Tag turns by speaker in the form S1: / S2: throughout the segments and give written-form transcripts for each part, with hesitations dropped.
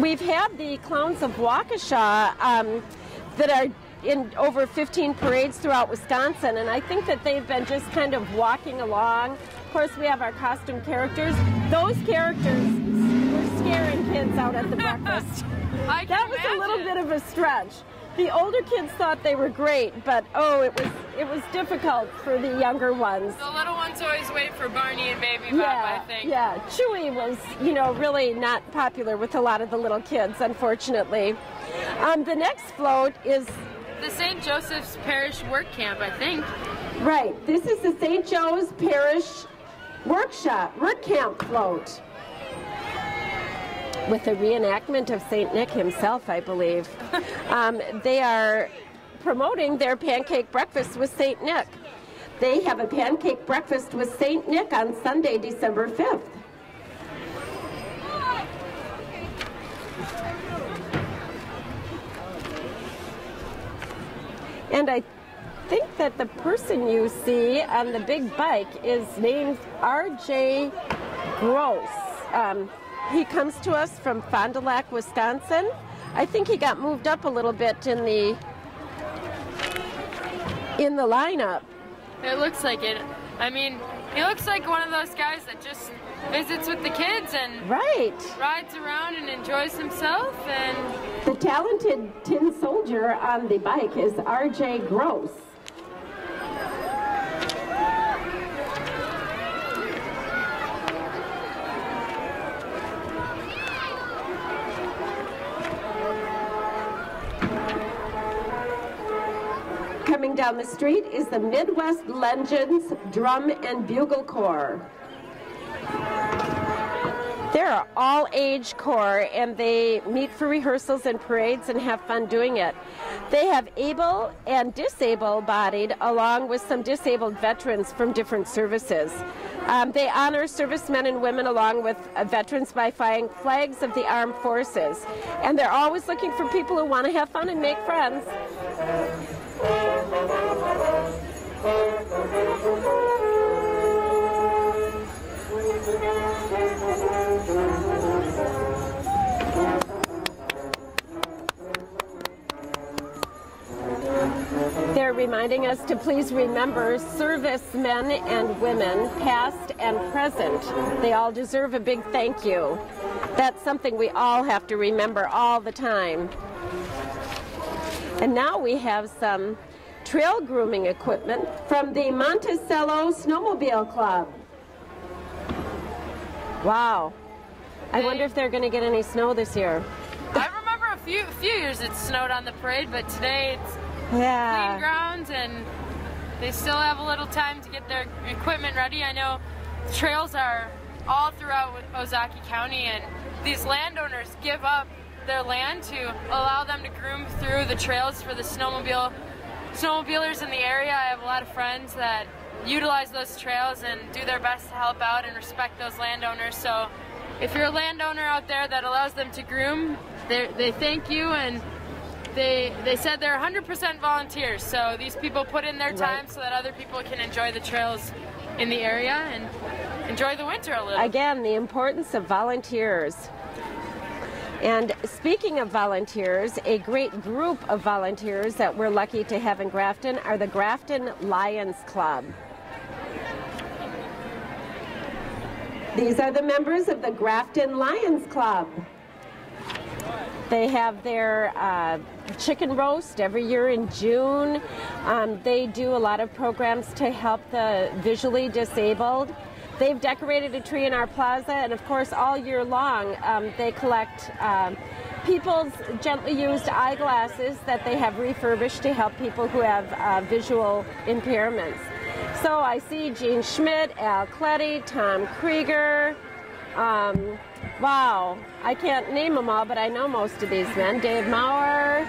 S1: We've had the Clowns of Waukesha that are in over 15 parades throughout Wisconsin, and I think that they've been just kind of walking along. Of course, we have our costume characters. Those characters were scaring kids out at the breakfast. That was a little bit of a stretch. The older kids thought they were great, but oh, it was difficult for the younger ones.
S2: The little ones always wait for Barney and Baby Bob, I think.
S1: Yeah, Chewy was, you know, really not popular with a lot of the little kids, unfortunately. The next float is
S2: the St. Joseph's Parish Work Camp, I think.
S1: Right. This is the St. Joe's Parish Work Camp float, with a reenactment of St. Nick himself, I believe. They are promoting their pancake breakfast with St. Nick. They have a pancake breakfast with St. Nick on Sunday, December 5th. And I think that the person you see on the big bike is named R.J. Gross. He comes to us from Fond du Lac, Wisconsin. I think he got moved up a little bit in the lineup.
S2: It looks like it. I mean, he looks like one of those guys that just visits with the kids and rides around and enjoys himself. And
S1: the talented tin soldier on the bike is R.J. Gross. Coming down the street is the Midwest Legends Drum and Bugle Corps. They're an all-age corps, and they meet for rehearsals and parades and have fun doing it. They have able and disabled-bodied, along with some disabled veterans from different services. They honor servicemen and women along with veterans by flying flags of the armed forces. And they're always looking for people who want to have fun and make friends. They're reminding us to please remember servicemen and women, past and present. They all deserve a big thank you. That's something we all have to remember all the time. And now we have some trail grooming equipment from the Monticello Snowmobile Club. Wow. I wonder if they're going to get any snow this year.
S2: I remember a few years it snowed on the parade, but today it's clean grounds and they still have a little time to get their equipment ready. I know trails are all throughout Ozaukee County, and these landowners give up their land to allow them to groom through the trails for the snowmobilers in the area. I have a lot of friends that utilize those trails and do their best to help out and respect those landowners. So if you're a landowner out there that allows them to groom, they thank you, and they said they're 100% volunteers. So these people put in their time so that other people can enjoy the trails in the area and enjoy the winter a little.
S1: Again, the importance of volunteers. And speaking of volunteers, a great group of volunteers that we're lucky to have in Grafton are the Grafton Lions Club. These are the members of the Grafton Lions Club. They have their chicken roast every year in June. They do a lot of programs to help the visually disabled. They've decorated a tree in our plaza, and of course all year long they collect people's gently used eyeglasses that they have refurbished to help people who have visual impairments. So I see Gene Schmidt, Al Cletty, Tom Krieger. Wow, I can't name them all, but I know most of these men. Dave Maurer,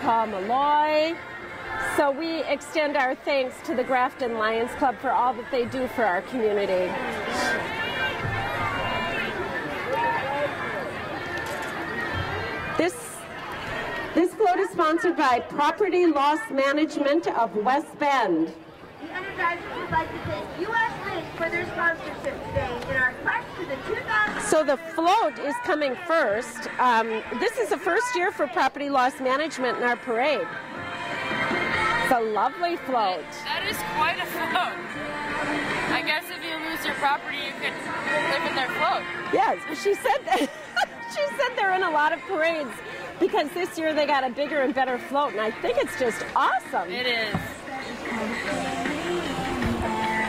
S1: Paul Malloy. So we extend our thanks to the Grafton Lions Club for all that they do for our community. This float is sponsored by Property Loss Management of West Bend.
S3: Energizers would like to thank U.S. Bank for their sponsorship today in our quest to the 2000.
S1: So the float is coming first. This is the first year for property loss management in our parade. It's a lovely float.
S2: That is quite a float. I guess if you lose your property, you could live in their float.
S1: Yes, she said that. She said they're in a lot of parades because this year they got a bigger and better float, and I think it's just awesome.
S2: It is.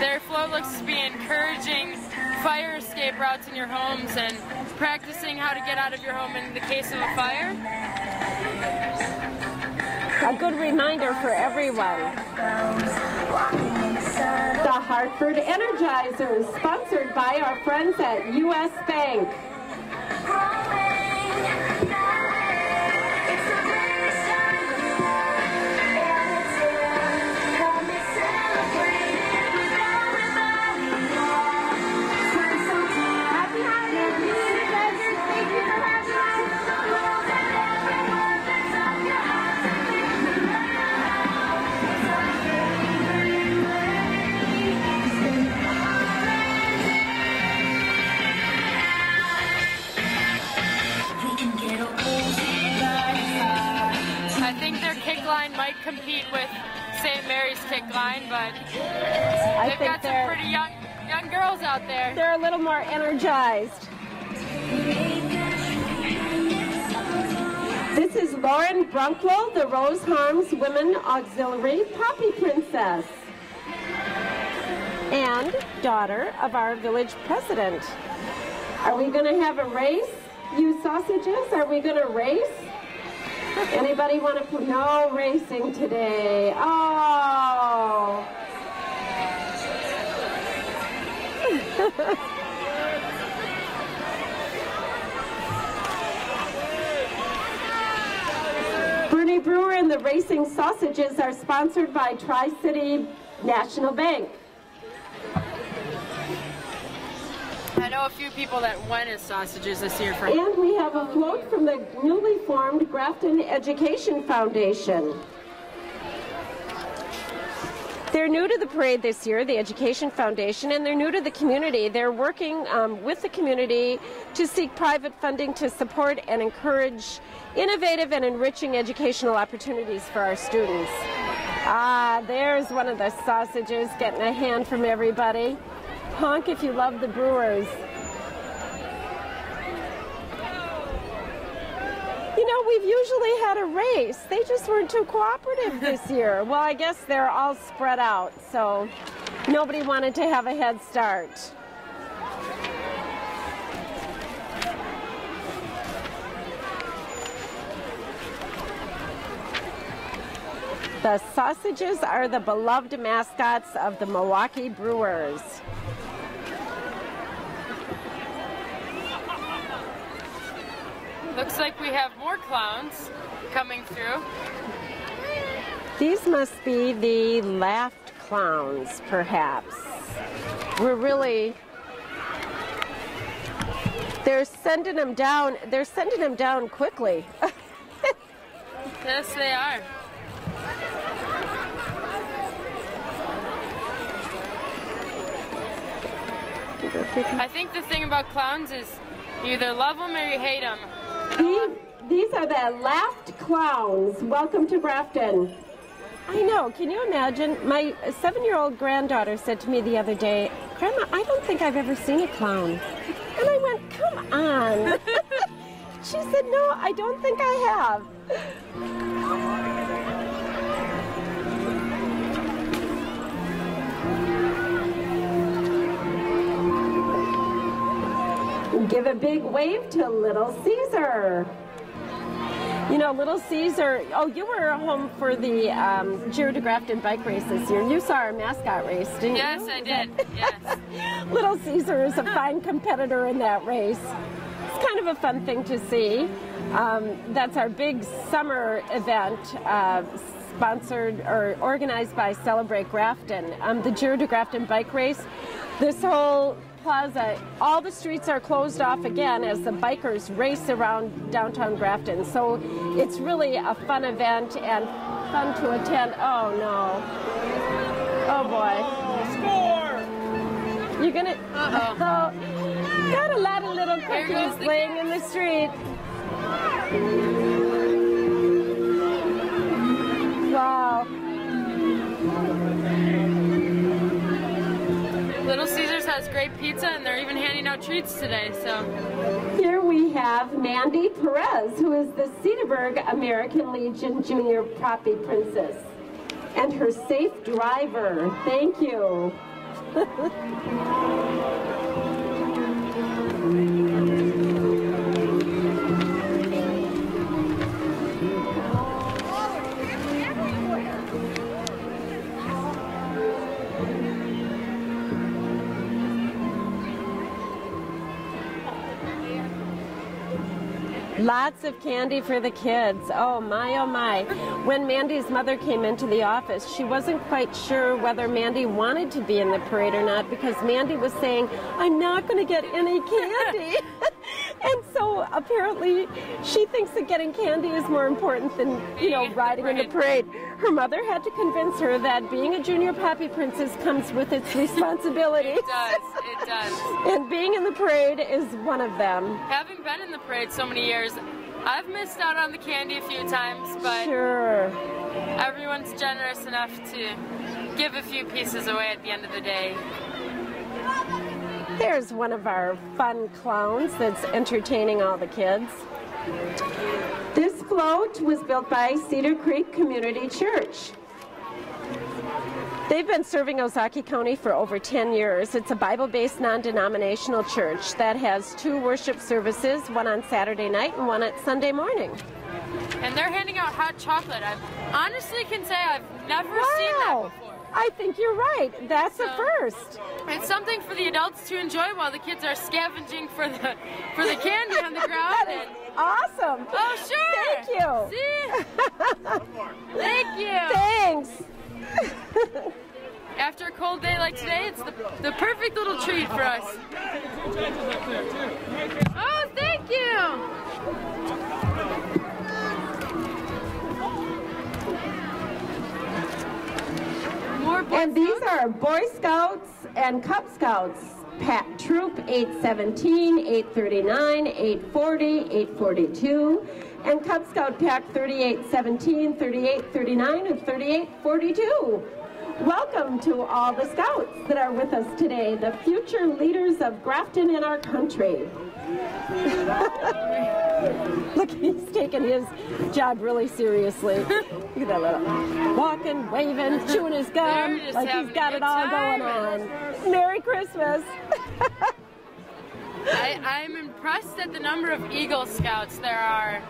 S2: Their float looks to be encouraging fire escape routes in your homes and practicing how to get out of your home in the case of a fire.
S1: A good reminder for everyone. The Hartford Energizers, sponsored by our friends at U.S. Bank.
S2: Line might compete with St. Mary's kick line, but they've got some pretty young girls out there.
S1: They're a little more energized. This is Lauren Brunkwell, the Rose Harms Women Auxiliary Poppy Princess, and daughter of our village president. Are we going to have a race, you sausages? Are we going to race? Anybody want to put no racing today? Oh. Bernie Brewer and the Racing Sausages are sponsored by Tri-City National Bank.
S2: I know a few people that went as sausages this year.
S1: And we have a float from the newly formed Grafton Education Foundation. They're new to the parade this year, the Education Foundation, and they're new to the community. They're working with the community to seek private funding to support and encourage innovative and enriching educational opportunities for our students. Ah, there's one of the sausages getting a hand from everybody. Honk if you love the Brewers. You know, we've usually had a race. They just weren't too cooperative this year. Well, I guess they're all spread out, so nobody wanted to have a head start. The sausages are the beloved mascots of the Milwaukee Brewers.
S2: Looks like we have more clowns coming through.
S1: These must be the laughed clowns, perhaps. They're sending them down. They're sending them down quickly.
S2: Yes, they are. I think the thing about clowns is you either love them or you hate them.
S1: These are the laughed clowns. Welcome to Grafton. I know. Can you imagine? My 7-year-old granddaughter said to me the other day, "Grandma, I don't think I've ever seen a clown." And I went, "Come on." She said, "No, I don't think I have." Give a big wave to Little Caesar. You know, Little Caesar, oh, you were home for the Giro de Grafton bike race this year. You saw our mascot race, didn't you?
S2: Yes, I did, yes.
S1: Little Caesar is a fine competitor in that race. It's kind of a fun thing to see. That's our big summer event, sponsored or organized by Celebrate Grafton. The Giro de Grafton bike race, this whole plaza, all the streets are closed off again as the bikers race around downtown Grafton. So it's really a fun event and fun to attend. Oh no. Oh boy. You're gonna. Oh, got a lot of little cookies laying in the street. Wow.
S2: Little Caesars has great pizza, and they're even handing out treats today. So
S1: here we have Mandy Perez, who is the Cedarburg American Legion Junior Poppy Princess, and her safe driver. Thank you. Lots of candy for the kids. Oh my, oh my. When Mandy's mother came into the office, she wasn't quite sure whether Mandy wanted to be in the parade or not, because Mandy was saying, I'm not going to get any candy. And so apparently she thinks that getting candy is more important than, you know, riding in the parade. Her mother had to convince her that being a junior Poppy Princess comes with its responsibilities.
S2: It does, it does.
S1: And being in the parade is one of them.
S2: Having been in the parade so many years, I've missed out on the candy a few times, but
S1: sure,
S2: everyone's generous enough to give a few pieces away at the end of the day.
S1: There's one of our fun clowns that's entertaining all the kids. This float was built by Cedar Creek Community Church. They've been serving Ozaukee County for over 10 years. It's a Bible-based non-denominational church that has 2 worship services, one on Saturday night and one at Sunday morning.
S2: And they're handing out hot chocolate. I honestly can say I've never seen that before.
S1: I think you're right. That's a first.
S2: It's something for the adults to enjoy while the kids are scavenging for the candy on the ground.
S1: That is awesome.
S2: Oh, sure.
S1: Thank you.
S2: See? Thank you.
S1: Thanks.
S2: After a cold day like today, it's the perfect little treat for us. Oh, thank you.
S1: And these are Boy Scouts and Cub Scouts. Troop 817, 839, 840, 842, and Cub Scout Pack 3817, 3839, and 3842. Welcome to all the Scouts that are with us today, the future leaders of Grafton and our country. Look, he's taking his job really seriously. Look at that little walking, waving, chewing his gum, like he's got it all going on. Merry Christmas.
S2: I'm impressed at the number of Eagle Scouts there are.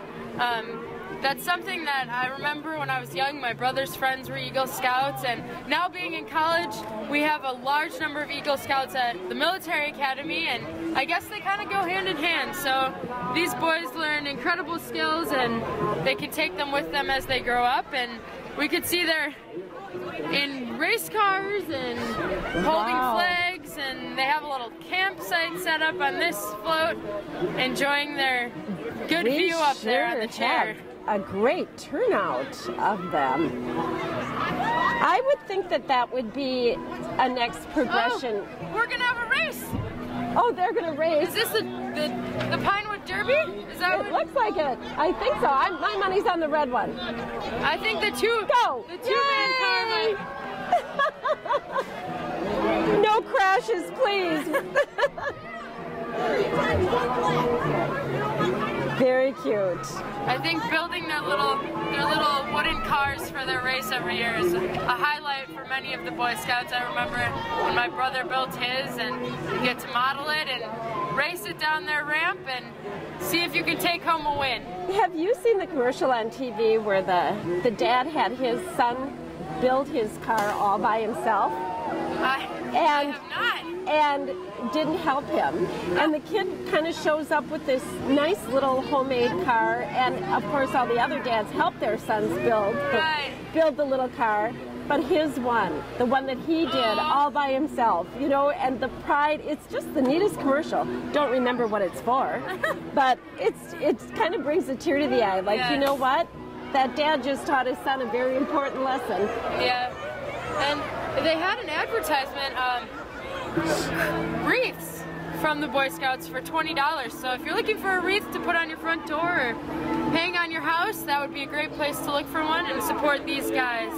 S2: That's something that I remember when I was young. My brother's friends were Eagle Scouts, and now being in college, we have a large number of Eagle Scouts at the military academy, and I guess they kind of go hand in hand. So these boys learn incredible skills, and they can take them with them as they grow up, and we could see they're in race cars and holding flags, and they have a little campsite set up on this float, enjoying their good view up there on the chair.
S1: A great turnout of them. I would think that that would be a next progression.
S2: Oh, we're gonna have a race.
S1: Oh, they're gonna race.
S2: Is this the Pinewood Derby? Is that
S1: it looks like it. I think so. My money's on the red one.
S2: I think the two-man car might.
S1: No crashes, please. Very cute.
S2: I think building their little wooden cars for their race every year is a highlight for many of the Boy Scouts. I remember when my brother built his, and you get to model it and race it down their ramp and see if you can take home a win.
S1: Have you seen the commercial on TV where the dad had his son build his car all by himself?
S2: I have not.
S1: And didn't help him. And the kid kind of shows up with this nice little homemade car, and of course all the other dads help their sons build the little car. But his one, the one that he did all by himself, you know, and the pride, it's just the neatest commercial. Don't remember what it's for, but it kind of brings a tear to the eye. Like, you know what? That dad just taught his son a very important lesson.
S2: Yeah. And they had an advertisement. wreaths from the Boy Scouts for $20. So if you're looking for a wreath to put on your front door or hang on your house, that would be a great place to look for one and support these guys.